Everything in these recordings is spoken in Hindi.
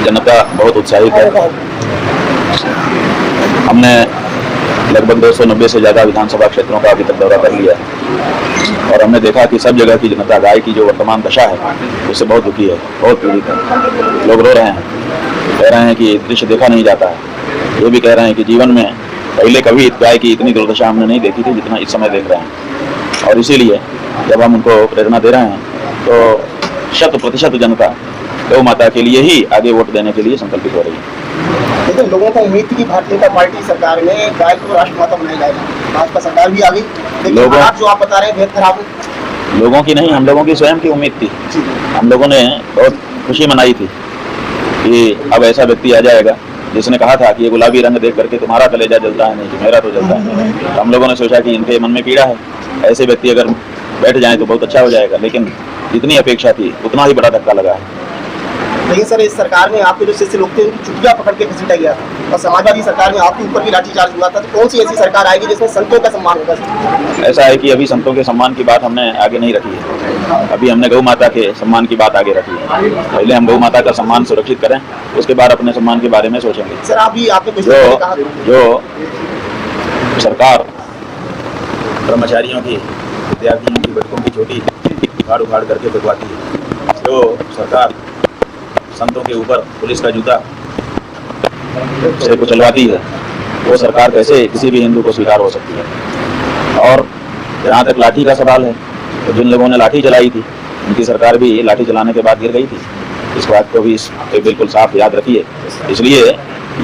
जनता बहुत उत्साहित है। हमने लगभग 290 से ज़्यादा विधानसभा क्षेत्रों का अभी तक दौरा कर लिया है और हमने देखा कि सब जगह की जनता गाय की जो वर्तमान दशा है उससे बहुत दुखी है, बहुत पीड़ित है। लोग रो रहे हैं, कह रहे हैं कि दृश्य देखा नहीं जाता है। ये भी कह रहे हैं कि जीवन में पहले कभी गाय की इतनी दुर्दशा हमने नहीं देखी थी जितना इस समय देख रहे हैं। और इसीलिए जब हम उनको प्रेरणा दे रहे हैं तो 100% जनता गौ माता के लिए ही आगे वोट देने के लिए संकल्पित हो रही है। लेकिन लोगों को उम्मीद थी कि भारतीय जनता पार्टी सरकार में गाय को राष्ट्रमाता बनाया जाएगा, भाजपा सरकार भी आ गई, लेकिन हालात जो आप बता रहे हैं बेहद खराब है। लोगों की नहीं, हम लोगों की स्वयं की उम्मीद थी। हम लोगों ने बहुत खुशी मनाई थी कि अब ऐसा व्यक्ति आ जाएगा जिसने कहा था कि ये गुलाबी रंग देख करके तुम्हारा कलेजा जलता है नहीं कि मेरा तो जलता है। तो हम लोगों ने सोचा कि इनके मन में पीड़ा है, ऐसे व्यक्ति अगर बैठ जाएं तो बहुत अच्छा हो जाएगा, लेकिन जितनी अपेक्षा थी उतना ही बड़ा धक्का लगा है। लेकिन सर इस सरकार में आपके जो शिष्य लोग थे उनकी चुटिया पकड़ के घसीटा गया था और समाजवादी सरकार में आपके ऊपर भी लाठीचार्ज हुआ था, तो कौन सी ऐसी सरकार आएगी जिसमें संतों का सम्मान होगा? ऐसा है कि अभी संतों के सम्मान की बात हमने आगे नहीं रखी है, अभी हमने गौ माता के सम्मान की बात आगे रखी है। पहले हम गौ माता का सम्मान सुरक्षित करें, उसके बाद अपने सम्मान के बारे में सोचेंगे। सर अभी आपने कुछ जो सरकार कर्मचारियों की, विद्यार्थियों की, बच्चों की छोटी उखाड़ उखाड़ करके बिगवाती है, जो सरकार संतों के ऊपर पुलिस का जूता से कुचलवाती है, वो सरकार कैसे किसी भी हिंदू को स्वीकार हो सकती है? और जहाँ तक लाठी का सवाल है, तो जिन लोगों ने लाठी चलाई थी उनकी सरकार भी लाठी चलाने के बाद गिर गई थी। इस बात को भी बिल्कुल साफ याद रखिए। इसलिए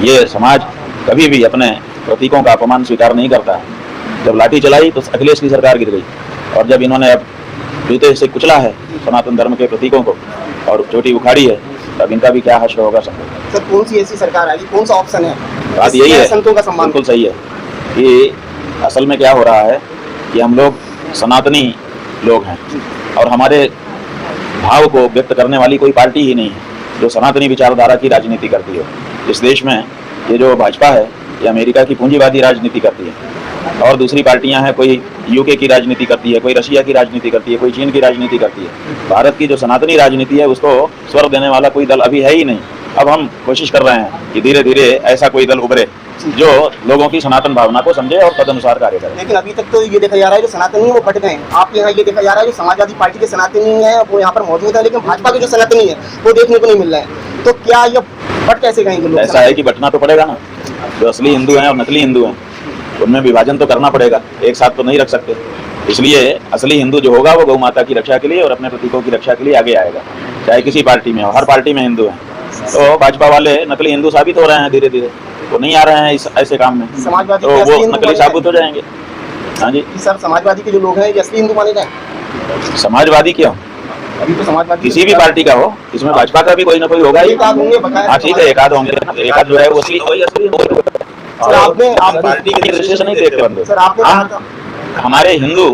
ये समाज कभी भी अपने प्रतीकों का अपमान स्वीकार नहीं करता है। जब लाठी चलाई तो अखिलेश की सरकार गिर गई, और जब इन्होंने अब जूते से कुचला है सनातन धर्म के प्रतीकों को और चोटी उखाड़ी है, तब इनका भी क्या हश्र होगा संभव। सर कौन सी ऐसी सरकार आएगी, कौन सा ऑप्शन है? बात यही है, संतों का सम्मान बिल्कुल सही है कि असल में क्या हो रहा है कि हम लोग सनातनी लोग हैं और हमारे भाव को व्यक्त करने वाली कोई पार्टी ही नहीं है जो सनातनी विचारधारा की राजनीति करती हो। इस देश में ये जो भाजपा है ये अमेरिका की पूंजीवादी राजनीति करती है, और दूसरी पार्टियां हैं, कोई यूके की राजनीति करती है, कोई रशिया की राजनीति करती है, कोई चीन की राजनीति करती है। भारत की जो सनातनी राजनीति है उसको स्वर देने वाला कोई दल अभी है ही नहीं। अब हम कोशिश कर रहे हैं कि धीरे धीरे ऐसा कोई दल उभरे जो लोगों की सनातन भावना को समझे और तदनुसार कार्य करे। लेकिन अभी तक तो ये देखा जा रहा है जो सनातनी है वो बट गए हैं। आपके यहाँ ये देखा जा रहा है जो समाजवादी पार्टी के सनातनी है वो यहाँ पर मौजूद है, लेकिन भाजपा के जो सनातनी है वो देखने को नहीं मिल रहा है। तो क्या ये बट कैसे गएंगे लोग? ऐसा है कि बटना तो पड़ेगा ना। जो असली हिंदू हैं और नकली हिंदू हैं उनमें विभाजन तो करना पड़ेगा, एक साथ तो नहीं रख सकते। इसलिए असली हिंदू जो होगा वो गौ माता की रक्षा के लिए और अपने प्रतीकों की रक्षा के लिए आगे आएगा, चाहे किसी पार्टी में हो। हर पार्टी में हिंदू हैं, तो भाजपा वाले नकली हिंदू साबित हो रहे हैं धीरे धीरे, वो नहीं आ रहे हैं इस ऐसे काम में, समाजवादी तो वो नकली साबित हो जाएंगे। हाँ जी सर, समाजवादी के जो लोग हैं ये असली हिंदू माने जाए? समाजवादी क्यों, अभी तो समाजवादी किसी भी पार्टी का हो, इसमें भाजपा का भी कोई ना कोई होगा ही। हाँ ठीक है, एक आध होंगे, एक आध जो है वो असली सर आपने पार्टी के दृष्टि से नहीं देखते बंदे। सर आपने कहा था हमारे हिंदू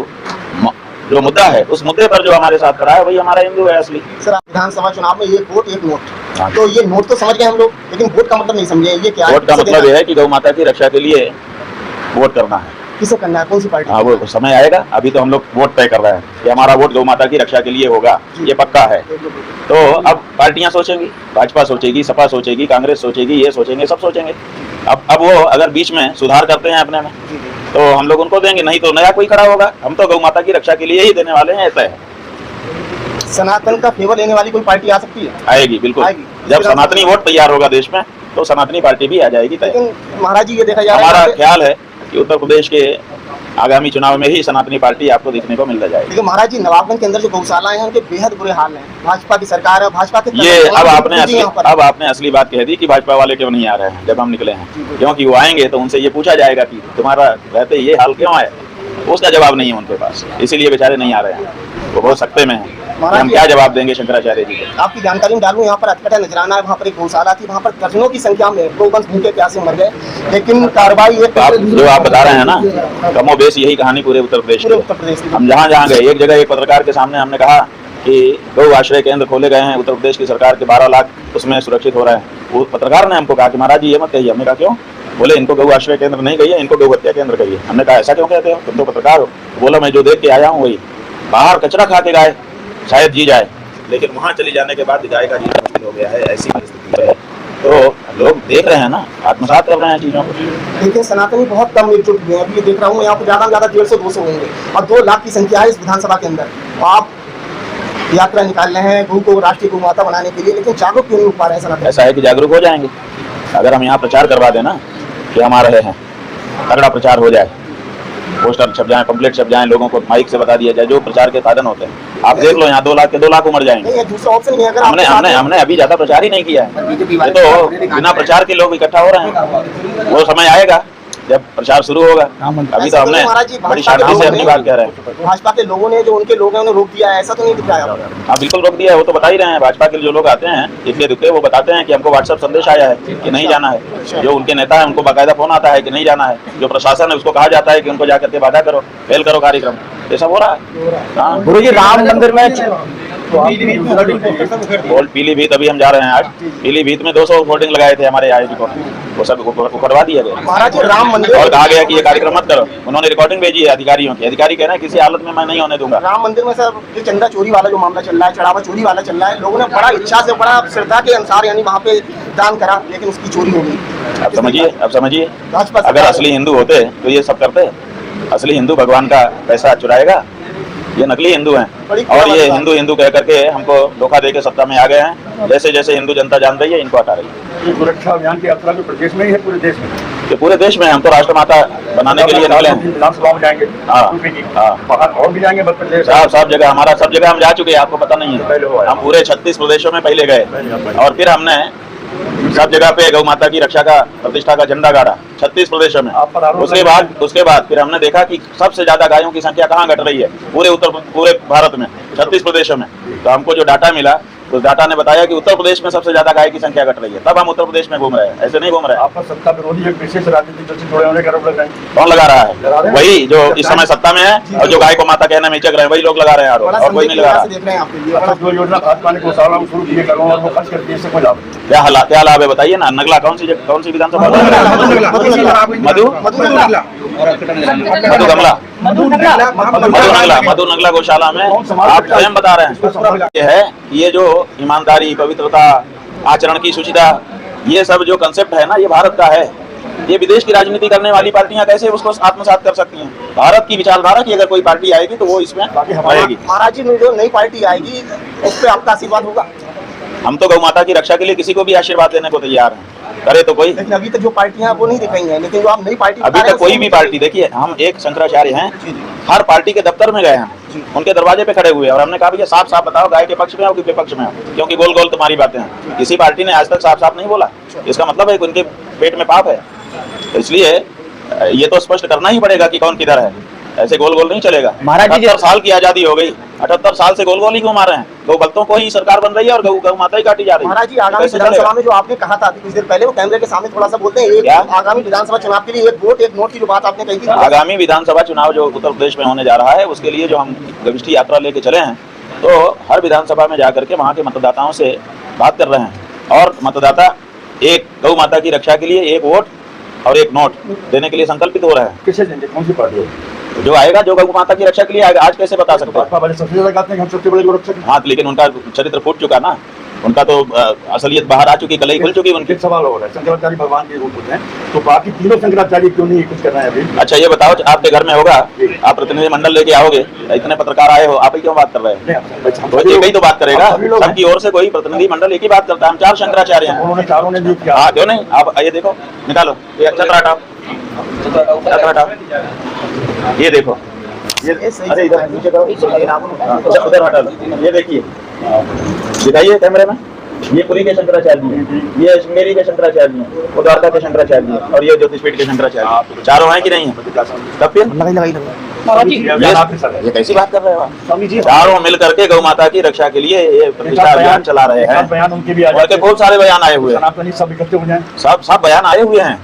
जो मुद्दा है उस मुद्दे पर जो हमारे साथ खड़ा है वही हमारा हिंदू है असली। सर विधानसभा चुनाव में एक वोट एक नोट, तो ये नोट तो समझ गए हम लोग, लेकिन वोट का मतलब नहीं समझे। ये क्या वोट का मतलब ये है कि गौ माता की रक्षा के लिए वोट करना है। किसे करना है, कौन सी पार्टी? हाँ, वो समय आएगा। अभी तो हम लोग वोट तय कर रहे हैं कि हमारा वोट गौ माता की रक्षा के लिए होगा, ये पक्का है। तो अब पार्टियां सोचेंगी, भाजपा सोचेगी, सपा सोचेगी, कांग्रेस सोचेगी, ये सोचेंगे, सब सोचेंगे। अब वो अगर बीच में सुधार करते हैं अपने में तो हम लोग उनको देंगे, नहीं तो नया कोई खड़ा होगा। हम तो गौ माता की रक्षा के लिए ही देने वाले हैं, ऐसा है। सनातन का फेवर लेने वाली कोई पार्टी आ सकती है? आएगी, बिल्कुल आएगी। जब सनातनी वोट तैयार होगा देश में तो सनातनी पार्टी भी आ जाएगी। लेकिन महाराज जी ये देखा जा रहा है, हमारा ख्याल है कि उत्तर प्रदेश के आगामी चुनाव में ही सनातनी पार्टी आपको देखने को मिल जाएगी। लेकिन महाराज जी नवाबगंज के अंदर जो गौशाला है उनके बेहद बुरे हाल हैं। भाजपा की सरकार है, भाजपा के ये अब आपने असली बात कह दी कि भाजपा वाले क्यों नहीं आ रहे हैं जब हम निकले हैं, क्योंकि वो आएंगे तो उनसे ये पूछा जाएगा कि तुम्हारा रहते ये हाल क्यों है, उसका जवाब नहीं है उनके पास, इसीलिए बेचारे नहीं आ रहे हैं। वो बहुत सख्ते में है, हम क्या जवाब देंगे शंकराचार्य जी को। आपकी जानकारी में डालूं, यहाँ पर अटकटा नजराना है, वहाँ पर एक गौशाला थी, वहाँ पर दर्जनों की संख्या में गौवंश भूखे प्यासे मर गए, लेकिन कार्रवाई जो आप बता रहे हैं ना, कमोबेश यही कहानी पूरे उत्तर प्रदेश की। हम जहाँ जहाँ गए, एक जगह एक पत्रकार के सामने हमने कहा कि गौ आश्रय केंद्र खोले गए हैं उत्तर प्रदेश की सरकार के, 12 लाख उसमें सुरक्षित हो रहा है। वो पत्रकार ने हमको कहा कि महाराज जी ये मत कहिए। हमने कहा क्यों? बोले इनको गौ आश्रय केंद्र नहीं कहिए, इनको गौ हत्या केंद्र कहिए। हमने कहा ऐसा क्यों कहते हो, तुम तो पत्रकार हो। बोला मैं जो देख के आया हूँ वही, बाहर कचरा खा के गाय शायद जी जाए, लेकिन वहाँ चली जाने के बाद गाय का जीना मुश्किल हो गया है, ऐसी परिस्थिति है। लोग देख रहे हैं ना, आत्मसात कर रहे हैं चीजों को। लेकिन सनातनी बहुत कम मिलजुल हुए हैं। अभी ये देख रहा हूँ यहाँ पे ज़्यादा से ज़्यादा 150-200 होंगे और 2 लाख की संख्या है इस विधानसभा के अंदर। तो आप यात्रा निकाल रहे हैं गौ को राष्ट्रीय गौ माता बनाने के लिए, लेकिन जागरूक क्यों नहीं हो पा रहे हैं सनातनी? ऐसा है कि जागरूक हो जाएंगे अगर हम यहाँ प्रचार करवा देना कि हम आ रहे हैं, तगड़ा प्रचार हो जाए, पोस्टर छप जाए, पंपलेट छप जाए, लोगों को माइक से बता दिया जाए, जो प्रचार के साधन होते हैं। आप देख लो यहाँ 2 लाख के 2 लाख उमर जाएंगे। नहीं, दूसरा ऑप्शन नहीं है। अगर हमने आपके हमने साथ- हमने अभी ज्यादा प्रचार ही नहीं किया है, ये तो बिना प्रचार के लोग इकट्ठा हो रहे हैं। वो समय आएगा जब प्रचार शुरू होगा। अभी तो हमने बड़ी शांति से अपनी बात कह रहे हैं। भाजपा के लोगों ने, जो उनके लोग हैं, उन्हें रोक दिया है, ऐसा तो नहीं दिख रहा है आपको? हाँ बिल्कुल रोक दिया है, वो तो बता ही रहे हैं। भाजपा के जो लोग आते हैं इतने दुखे, वो बताते हैं कि हमको व्हाट्सएप संदेश आया है कि नहीं जाना है। जो उनके नेता है उनको बाकायदा फोन आता है कि नहीं जाना है। जो प्रशासन है उसको कहा जाता है कि उनको जाकर के बाधा करो, फेल करो कार्यक्रम। ये सब हो रहा है। हाँ गुरुजी, राम मंदिर में बोल पीलीभीत अभी हम जा रहे हैं। आज पीलीभीत में 200 होर्डिंग लगाए थे हमारे आयोजक को, वो सब उखड़वा दिया गया महाराज जी, राम मंदिर और कहा गया कि ये कार्यक्रम मत करो। उन्होंने रिकॉर्डिंग भेजी है अधिकारियों की। अधिकारी कह रहे हैं किसी हालत में मैं नहीं होने दूंगा। राम मंदिर में सर जो चंदा चोरी वाला जो मामला चल रहा है, चढ़ावा चोरी वाला चल रहा है, लोगों ने बड़ा इच्छा से, बड़ा श्रद्धा के अनुसार यानी वहाँ पे दान करा, लेकिन उसकी चोरी हो गई। अब समझिए भाजपा अगर असली हिंदू होते तो ये सब करते। असली हिंदू भगवान का पैसा चुराएगा, ये नकली हिंदू हैं और ये हिंदू हिंदू कह करके हमको धोखा देके सत्ता में आ गए हैं। जैसे जैसे हिंदू जनता जान रही है, इनको हटा रही है। ये सुरक्षा अभियान की यात्रा भी प्रदेश में ही है, पूरे देश में? ये पूरे देश में हम तो राष्ट्रमाता बनाने के लिए निकले हैं। विधानसभा में जाएंगे, हाँ, हाँ। बाहर और भी जाएंगे मध्य प्रदेश? सब जगह हमारा, सब जगह हम जा चुके हैं, आपको पता नहीं है। हम पूरे 36 प्रदेशों में पहले गए और फिर हमने सब जगह पे गौ माता की रक्षा का, प्रतिष्ठा का झंडा गाड़ा 36 प्रदेशों में। उसके बाद फिर हमने देखा कि सबसे ज्यादा गायों की संख्या कहाँ घट रही है पूरे भारत में, 36 प्रदेशों में। तो हमको जो डाटा मिला, उस डाटा ने बताया कि उत्तर प्रदेश में सबसे ज्यादा गाय की संख्या घट रही है। तब हम उत्तर प्रदेश में घूम रहे हैं, ऐसे नहीं घूम रहे हैं। आपका सत्ता विरोधी एक विशेष राजनीतिक दल से जुड़े होने का आरोप लग रहे हैं। कौन लगा रहा है? वही जो इस समय सत्ता में है और जो गाय को माता कहने में चक रहे हैं, वही लोग लगा रहे हैं आरोप, और कोई नहीं लगा रहा। जो योजना भाजपा ने घोषणा शुरू की करोड़ों और वो खर्च करती है, इससे कोई लाभ? क्या लाभ है बताइए ना। नगला कौन सी विधानसभा? मधु नगला गौशाला में आप स्वयं बता रहे हैं। ये है ये जो ईमानदारी, पवित्रता, आचरण की शुचिता, ये सब जो कंसेप्ट है ना, ये भारत का है। ये विदेश की राजनीति करने वाली पार्टियां कैसे उसको आत्मसात कर सकती हैं? भारत की विचारधारा की अगर कोई पार्टी आएगी तो वो इसमें आएगी। महाराज जी, जो नई पार्टी आएगी उस पर आपका आशीर्वाद होगा? हम तो गौ माता की रक्षा के लिए किसी को भी आशीर्वाद देने को तैयार हैं, करे तो कोई। लेकिन अभी तक जो पार्टियां वो नहीं दिख रही हैं, लेकिन जो आप नई पार्टी अभी तक कोई भी पार्टी, देखिए हम एक शंकराचार्य हैं, हर पार्टी के दफ्तर में गए हैं, उनके दरवाजे पे खड़े हुए और हमने कहा भैया साफ साफ बताओ गाय के पक्ष में हो कि विपक्ष में हो, क्योंकि गोल गोल तुम्हारी बातें हैं। किसी पार्टी ने आज तक साफ साफ नहीं बोला। इसका मतलब है कि उनके पेट में पाप है। तो इसलिए ये तो स्पष्ट करना ही पड़ेगा कि कौन किधर है। ऐसे गोल गोल नहीं चलेगा। महाराज जी, 78 साल की आजादी हो गई, 78 साल से गोल गोल ही घुमा रहे हैं। गौ भक्तों को ही सरकार बन रही है और गौ माता ही काटी जा रही है। महाराज जी, आगामी विधानसभा में जो आपने कहा था कुछ देर पहले, वो कैमरे के सामने थोड़ा सा बोलते हैं, एक आगामी विधानसभा चुनाव के लिए एक वोट एक नोट की जो बात आपने कही थी, आगामी विधानसभा चुनाव जो उत्तर प्रदेश में होने जा रहा है, उसके लिए जो हम गविष्ठी यात्रा लेके चले हैं, तो हर विधानसभा में जाकर के वहाँ के मतदाताओं से बात कर रहे हैं और मतदाता एक गौ माता की रक्षा के लिए एक वोट और एक नोट देने के लिए संकल्पित हो रहे हैं। किसे देंगे? कौन सी पार्टी? जो आएगा, जो गौ माता की रक्षा के लिए आएगा। आज कैसे बता सकते हैं? भाजपा वाले सबसे ज्यादा कहते हैं कि हम सबसे बड़े गोरक्षक हैं। हाँ, लेकिन उनका चरित्र फूट चुका ना, उनका तो असलियत बाहर आ चुकी, कलई खुल चुकी उनकी। एक सवाल हो रहा है, शंकराचार्य भगवान के रूप होते हैं, तो बाकी तीनों शंकराचार्य क्यों नहीं कुछ कर रहे हैं अभी? अच्छा ये बताओ, आपके घर में होगा, आप प्रतिनिधि मंडल लेके आओगे, इतने पत्रकार आए हो, आप ही क्यों बात कर रहे हैं? तो एक ही तो बात करेगा, सबकी ओर से कोई प्रतिनिधि मंडल एक ही बात करता है। हम 4 शंकराचार्य हैं। उन्होंने चारों ने नियुक्त किया। हाँ क्यों नहीं? आप ये देखो, निकालो ये चक्र हटाओ, ये देखो, ये अरे इधर नीचे करो, उधर हटा लो। ये देखिए, दिखाइए कैमरे में, ये पुरी के शंकराचार्य जी हैं, ये मेरी के शंकराचार्य जी हैं, वो द्वारका के शंकराचार्य जी हैं, और ये ज्योतिषपीठ के शंकराचार्य। चारों हैं कि नहीं है? तब फिर ये कैसी बात कर रहे हो स्वामी जी? चारों मिल करके गौ माता की रक्षा के लिए ये प्रतिष्ठा अभियान चला रहे हैं। बयान उनके भी और के बहुत सारे बयान आए हुए हैं, सनातनी सब इकट्ठे हो जाएं। सब बयान आए हुए हैं।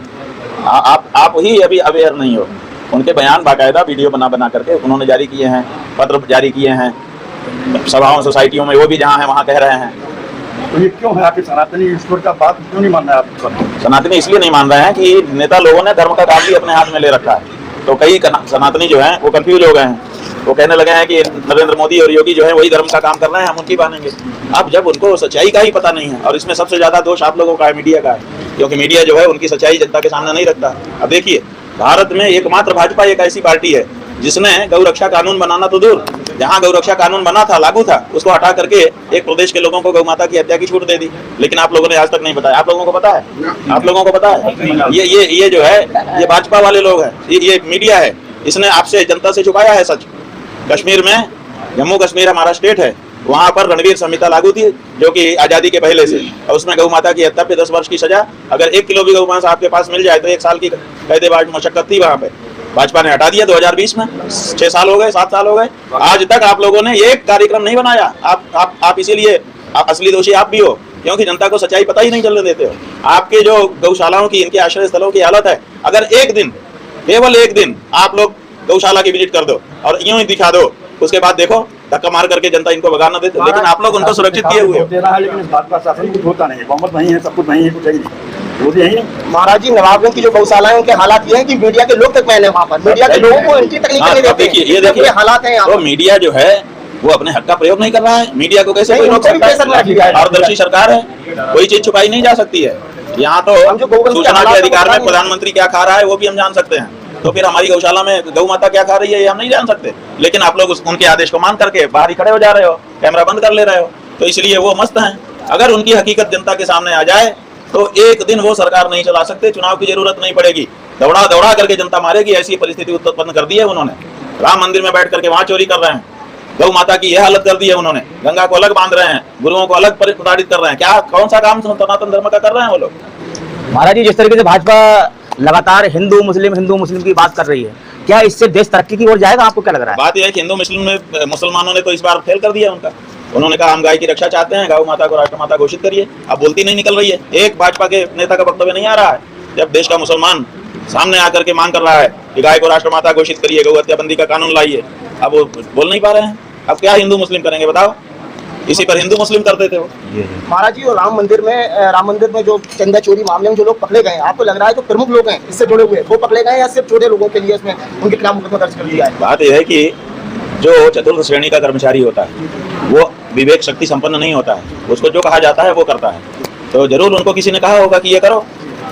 आप ही अभी अवेयर नहीं हो। उनके बयान बाकायदा वीडियो बना करके उन्होंने जारी किए हैं, पत्र जारी किए हैं, सभाओं सोसाइटियों में वो भी जहाँ है वहाँ कह रहे हैं। तो ये क्यों है? आपके सनातनी ईश्वर का बात क्यों नहीं मान रहे आप? सनातनी इसलिए नहीं मान रहे हैं कि नेता लोगों ने धर्म का काम भी अपने हाथ में ले रखा है। तो कई सनातनी जो हैं वो कंफ्यूज हो गए हैं, वो कहने लगे हैं कि नरेंद्र मोदी और योगी जो है वही धर्म का काम कर रहे हैं, हम उनकी मानेंगे। अब जब उनको सच्चाई का ही पता नहीं है, और इसमें सबसे ज्यादा दोष आप लोगों का है, मीडिया का है। क्योंकि मीडिया जो है उनकी सच्चाई जनता के सामने नहीं रखता। अब देखिए, भारत में एकमात्र भाजपा एक ऐसी पार्टी है जिसने गौरक्षा कानून बनाना तो दूर, जहां गौरक्षा कानून बना था, लागू था, उसको हटा करके एक प्रदेश के लोगों को गौ माता की हत्या की छूट दे दी। लेकिन आप लोगों ने आज तक नहीं बताया। आप लोगों को पता है? आप लोगों को पता है? ये जो है, ये भाजपा वाले लोग हैं, ये मीडिया है, इसने आपसे, जनता से छुपाया है सच। कश्मीर में, जम्मू कश्मीर हमारा स्टेट है, वहां पर रणवीर संहिता लागू थी जो कि आजादी के पहले से, और उसमें गौ माता की हत्या पे 10 वर्ष की सजा। अगर 1 किलो भी गौ मांस आपके पास मिल जाए तो 1 साल की कैद मशक्कत थी वहां पे। भाजपा ने हटा दिया 2020 में। 6 साल हो गए, 7 साल हो गए, आज तक आप लोगों ने एक कार्यक्रम नहीं बनाया। आप इसीलिए आप असली दोषी आप भी हो, क्योंकि जनता को सच्चाई पता ही नहीं चलने देते हो। आपके जो गौशालाओं की, इनके आश्रय स्थलों की हालत है, अगर एक दिन, केवल एक दिन आप लोग गौशाला की विजिट कर दो और यूं ही दिखा दो, उसके बाद देखो धक्का मार करके जनता इनको भगा ना देते। लेकिन आप लोग उनको सुरक्षित किए हुए हो। लेकिन इस भाजपा शासन कुछ होता नहीं है, बहुमत नहीं है, सब कुछ नहीं है, कुछ है ही नहीं, वो भी यही है। महाराज जी, नवाबगंज की जो गौशालाएं, उनके हालात ये हैं कि मीडिया के लोग तक पहले वहाँ पर, मीडिया के लोगों को एंट्री तक नहीं करने देते। ये देखिए हालात है। तो मीडिया जो है वो अपने हक का प्रयोग नहीं कर रहा है। मीडिया को कैसे कोई रोक सकता है? पारदर्शी सरकार है, कोई चीज छुपाई नहीं जा सकती है। यहाँ तो सूचना के अधिकार में प्रधानमंत्री क्या खा रहा है वो भी हम जान सकते हैं, तो फिर हमारी गौशाला में गौ माता क्या खा रही है ये हम नहीं जान सकते। लेकिन आप लोग उनके आदेश को मान करके बाहर ही खड़े हो जा रहे हो, कैमरा बंद कर ले रहे हो, तो इसलिए वो मस्त हैं। अगर उनकी हकीकत जनता के सामने आ जाए तो एक दिन वो सरकार नहीं चला सकते, चुनाव की जरूरत नहीं पड़ेगी, दौड़ा दौड़ा करके जनता मारेगी, ऐसी परिस्थिति उत्पन्न कर दी है उन्होंने। राम मंदिर में बैठ करके वहां चोरी कर रहे हैं, गौ माता की यह हालत कर दी है उन्होंने, गंगा को अलग बांध रहे हैं, गुरुओं को अलग प्रताड़ित कर रहे हैं। क्या, कौन सा काम सनातन धर्म का कर रहे हैं वो लोग? महाराज जी, जिस तरीके से भाजपा लगातार हिंदू मुस्लिम की बात कर रही है, क्या इससे देश तरक्की की ओर जाएगा? आपको क्या लग रहा है? बात यह है कि हिंदू मुस्लिम में मुसलमानों ने तो इस बार फेल कर दिया उनका। उन्होंने कहा हम गाय की रक्षा चाहते हैं, गौ माता को राष्ट्रमाता घोषित करिए। अब बोलती नहीं निकल रही है, एक भाजपा के नेता का वक्तव्य नहीं आ रहा है। जब देश का मुसलमान सामने आकर के मांग कर रहा है कि गाय को राष्ट्रमाता घोषित करिए, गौ हत्या बंदी का कानून लाइए, अब वो बोल नहीं पा रहे हैं। अब क्या हिंदू मुस्लिम करेंगे बताओ? इसी पर हिंदू मुस्लिम करते थे वो। महाराज जी, और राम मंदिर में जो चंदा चोरी मामले में जो लोग पकड़े गए, आपको लग रहा है जो प्रमुख लोग हैं इससे जुड़े हुए, वो पकड़े गए या सिर्फ छोटे लोगों के लिए इसमें उनके खिलाफ मुकदमा दर्ज कर दिया है? बात यह है कि जो चतुर्थ श्रेणी का कर्मचारी होता है वो विवेक शक्ति संपन्न नहीं होता है, उसको जो कहा जाता है वो करता है। तो जरूर उनको किसी ने कहा होगा कि ये करो,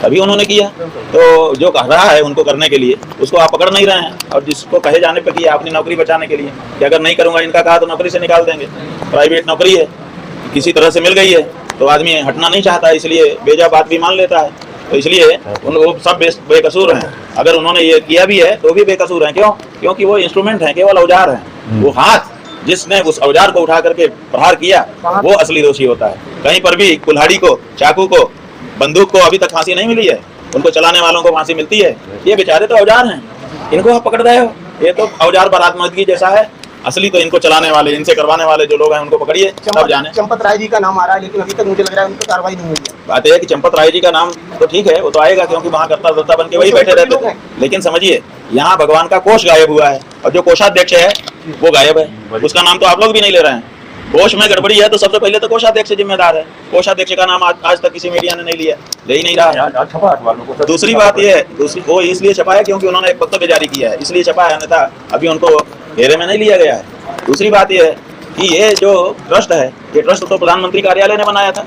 तभी उन्होंने किया। तो जो कह रहा है उनको करने के लिए, उसको आप पकड़ नहीं रहे हैं, और जिसको कहे जाने पे किया अपनी नौकरी बचाने के लिए कि अगर नहीं करूंगा इनका कहा तो नौकरी से निकाल देंगे। प्राइवेट नौकरी है, किसी तरह से मिल गई है, तो आदमी हटना नहीं चाहता, इसलिए बेजा बात भी मान लेता है। तो इसलिए वो सब बेकसूर हैं। अगर उन्होंने ये किया भी है तो भी बेकसूर हैं। क्यों? क्योंकि वो इंस्ट्रूमेंट हैं, केवल औजार हैं। वो हाथ जिसने उस औजार को उठा करके प्रहार किया वो असली दोषी होता है। कहीं पर भी कुल्हाड़ी को, चाकू को, बंदूक को अभी तक फांसी नहीं मिली है, उनको चलाने वालों को फांसी मिलती है। ये बेचारे तो औजार हैं, इनको आप पकड़ रहे हो। ये तो औजार बरामदगी जैसा है, असली तो इनको चलाने वाले, इनसे करवाने वाले जो लोग हैं उनको पकड़िए, तब जाने। चंपत राय जी का नाम आ रहा है, लेकिन अभी तक मुझे लग रहा है उन पर कार्रवाई नहीं हुई है। बात यह है कि चंपत राय जी का नाम तो ठीक है, वो तो आएगा क्योंकि वहाँ करता धरता बन के वही बैठे रहते थे। लेकिन समझिए, यहाँ भगवान का कोष गायब हुआ है, और जो कोषाध्यक्ष है वो गायब है, उसका नाम तो आप लोग भी नहीं ले रहे हैं। कोष में गड़बड़ी है तो सबसे पहले तो कोषाध्यक्ष जिम्मेदार है। कोषाध्यक्ष का नाम आज तक किसी मीडिया ने नहीं लिया, ले ही नहीं रहा। दूसरी बात यह है, वो इसलिए छपा है क्योंकि उन्होंने एक वक्तव्य जारी किया है, इसलिए छपा है, अन्यथा अभी उनको घेरे में नहीं लिया गया है। दूसरी बात यह है कि ये जो ट्रस्ट है, ये ट्रस्ट तो प्रधानमंत्री कार्यालय ने बनाया था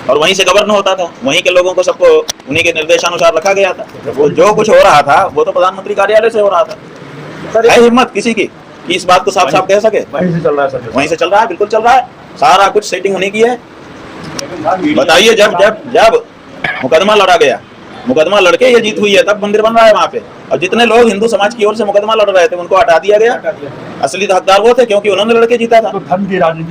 और वहीं से गवर्न होता था, वहीं के लोगों को सबको उन्हीं के निर्देशानुसार रखा गया था। वो जो कुछ हो रहा था वो तो प्रधानमंत्री कार्यालय से हो रहा था। है हिम्मत किसी की कि इस बात को साफ साफ कह सके? वहीं से चल रहा है सर, वहीं से चल रहा है, बिल्कुल चल रहा है, सारा कुछ सेटिंग होने की है। बताइए, जब जब जब मुकदमा लड़ा गया, मुकदमा लड़के ये जीत हुई है, तब मंदिर बन रहा है वहाँ पे, और जितने लोग हिंदू समाज की ओर से मुकदमा लड़ रहे थे उनको हटा दिया गया। असली हकदार वो थे क्योंकि उन्होंने लड़के जीता था।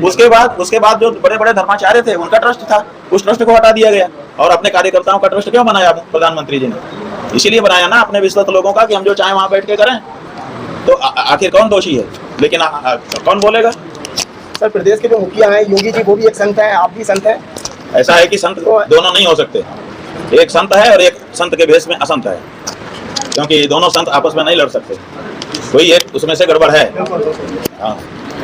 उसके बाद जो बड़े बड़े धर्माचार्य थे उनका ट्रस्ट था, उस ट्रस्ट को हटा दिया गया। और अपने कार्यकर्ताओं का ट्रस्ट क्यों बनाया प्रधानमंत्री जी ने? इसीलिए बनाया ना, अपने विश्वस्त लोगों का, कि हम जो चाहे वहाँ बैठ के करें। तो आखिर कौन दोषी है? लेकिन कौन बोलेगा? सर, प्रदेश के जो मुखिया हैं, योगी जी, वो भी एक संत है, आप भी संत हैं। ऐसा है कि संत दोनों नहीं हो सकते, एक संत है और एक संत के भेष में असंत है, क्योंकि दोनों संत आपस में नहीं लड़ सकते, कोई एक उसमें से गड़बड़ है। हाँ,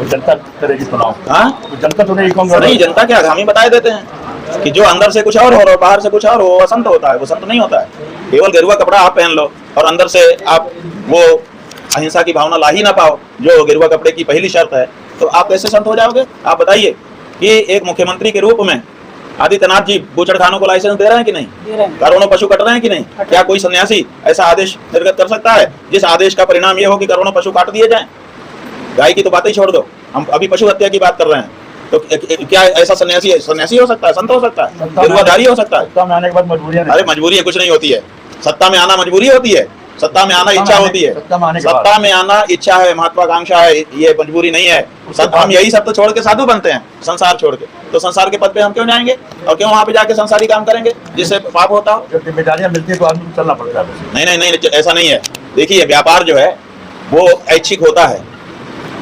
जनता करेगी चुनाव। हाँ, जनता तो नहीं, नहीं, जनता क्या, हम ही बता देते हैं कि जो अंदर से कुछ और हो और बाहर से कुछ और हो, वो असंत होता है, वो संत नहीं होता है। केवल गेरुआ कपड़ा आप पहन लो और अंदर से आप वो अहिंसा की भावना ला ही ना पाओ, जो गेरुआ कपड़े की पहली शर्त है, तो आप कैसे संत हो जाओगे? आप बताइए कि एक मुख्यमंत्री के रूप में आदित्यनाथ जी बूचड़ खानों को लाइसेंस दे रहे हैं कि नहीं? दे रहे हैं। करोड़ों पशु कट रहे हैं कि नहीं? क्या कोई सन्यासी ऐसा आदेश निर्गत कर सकता है जिस आदेश का परिणाम ये हो कि करोड़ों पशु काट दिए जाएं? गाय की तो बात ही छोड़ दो, हम अभी पशु हत्या की बात कर रहे हैं। तो क्या ऐसा सन्यासी हो सकता है, संत हो सकता है, गिरवाधारी हो सकता है? सत्ता में आने के बाद मजबूरियां अरे मजबूरी है, कुछ नहीं होती है। सत्ता में आना मजबूरी होती है? सत्ता में आना इच्छा होती है। सत्ता में आना इच्छा है, महत्वाकांक्षा है, ये मजबूरी नहीं है। हम यही सब तो छोड़ के साधु बनते हैं, संसार छोड़ के। तो संसार के पद पे हम क्यों जाएंगे और क्यों वहां पे जाके संसारी काम करेंगे जिससे पाप होता हो? जब जिम्मेदारियां मिलती है तो आदमी को चलना पड़ता है। नहीं, ऐसा नहीं है। देखिए, व्यापार जो है वो ऐच्छिक होता है।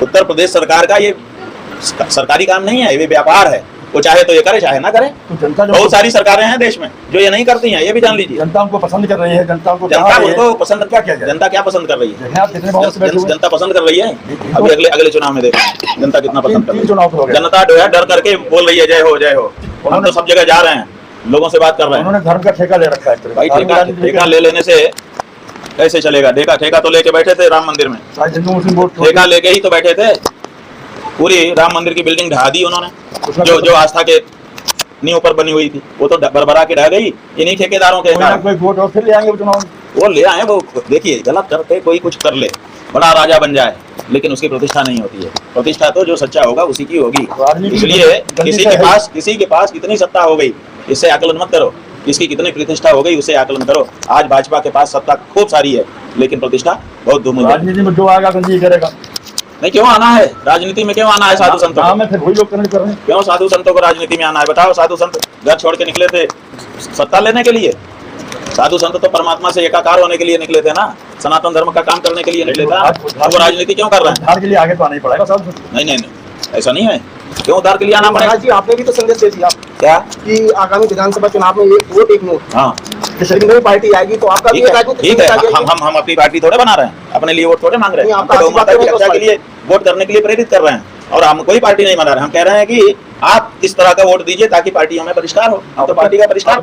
उत्तर प्रदेश सरकार का ये सरकारी काम नहीं है, ये व्यापार है। वो चाहे तो ये करे, चाहे ना करे। तो जनता बहुत सारी सरकारें हैं देश में जो ये नहीं करती हैं, ये भी जान लीजिए। जनता उनको पसंद कर रही है, जनता उनको पसंद क्या किया? जनता क्या पसंद कर रही है? जनता पसंद कर रही है। अभी अगले चुनाव में देखो जनता कितना पसंद कर रही है। जनता जो है डर करके बोल रही है जय हो जय हो। हम तो सब जगह जा रहे हैं, लोगों से बात कर रहे हैं। उन्होंने धर्म का ठेका ले रखा है भाई। ठेका ले लेने से कैसे चलेगा? ठेका तो लेके बैठे थे राम मंदिर में, ठेका लेके ही तो बैठे थे। पूरी राम मंदिर की बिल्डिंग ढहा दी उन्होंने, जो आस्था के नींव पर बनी हुई थी, वो तो बरबरा के ढह गई इन्हीं ठेकेदारों के कारण। कोई वोट और फिर ले आएंगे चुनाव, वो ले आए। वो देखिए, गलत करते कोई कुछ कर ले, बड़ा राजा बन जाए, लेकिन उसकी प्रतिष्ठा नहीं होती है। प्रतिष्ठा तो जो सच्चा होगा उसी की होगी। इसलिए किसी के पास कितनी सत्ता हो गई इससे आकलन मत करो, इसकी कितनी प्रतिष्ठा हो गई उससे आकलन करो। आज भाजपा के पास सत्ता खूब सारी है, लेकिन प्रतिष्ठा बहुत धूमिल है। राजनीति में जो आएगा गंजी करेगा। नहीं, क्यों आना है राजनीति में? क्यों आना है साधु संतों को? फिर वही लोग कर रहे हैं। क्यों साधु संतों को राजनीति में आना है? बताओ। साधु संत घर छोड़ के निकले थे सत्ता लेने के लिए? साधु संत तो परमात्मा से एकाकार होने के लिए निकले थे ना, सनातन धर्म का काम करने के लिए निकले थे। वो राजनीति क्यों कर रहे हैं? उद्धार के लिए आगे तो आना ही पड़ेगा साधु संत। नहीं, ऐसा नहीं है। क्यों उद्धार के लिए आना पड़ेगा? जी, आपने भी तो संदेश दे दिया क्या कि आगामी विधानसभा चुनाव में एक वोट एक नोट। हाँ, नई पार्टी आएगी तो आपका भी ठीक है। हम अपनी पार्टी थोड़े बना रहे हैं, अपने लिए वोट थोड़े मांग रहे हैं। हम तो माता की रक्षा के लिए वोट करने के लिए प्रेरित कर रहे हैं, और हम कोई पार्टी नहीं बना रहे हैं। हम कह रहे हैं कि आप इस तरह का वोट दीजिए ताकि पार्टी हमें परिष्कार हो। हम तो पार्टी का परिष्कार